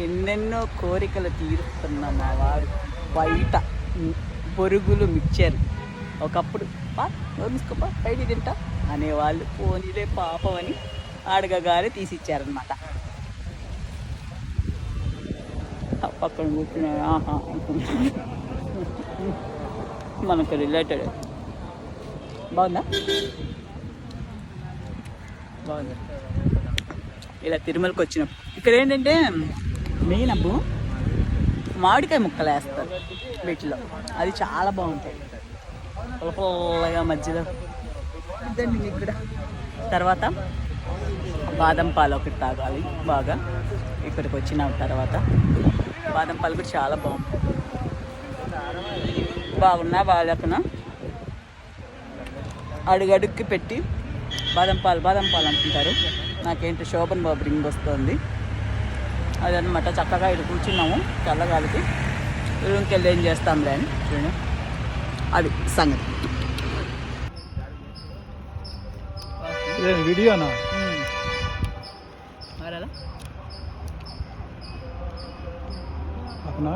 ఎన్నెన్నో కోరికలు తీరుస్తున్న మా వాడు బయట బొరుగులు మిక్చర్. ఒకప్పుడు తీసుకోపా బయట తింటా అనేవాళ్ళు, పోనీలే పాపం అని అడగగానే తీసిచ్చారనమాట. పక్కన కూర్చున్నా ఆహా మనకు రిలేటెడ్. బాగుందా? బాగుంది. ఇలా తిరుమలకి వచ్చినాం. ఇక్కడ ఏంటంటే మెయిన్ అబ్బు మామిడికాయ ముక్కలు వేస్తారు వీటిలో, అది చాలా బాగుంటాయి పుల్లగా మధ్యలో. ఇదండి ఇక్కడ. తర్వాత బాదం పాలు ఒకటి తాగాలి బాగా. ఇక్కడికి వచ్చిన తర్వాత బాదం పాలు కూడా చాలా బాగుంటాయి. బాగున్నా బాగాలేకున్నా అడుగడుక్కి పెట్టి బాదం పాలు అంటుంటారు. నాకేంటి శోభన్ బాబు రింగ్ వస్తుంది అదనమాట. చక్కగా ఇటు కూర్చున్నాము చల్లగాలికి. రూమ్కి వెళ్ళి ఏం చేస్తాంలే అని చూడండి, అది సంగతి. వీడియోనా మరలా అప్పుడు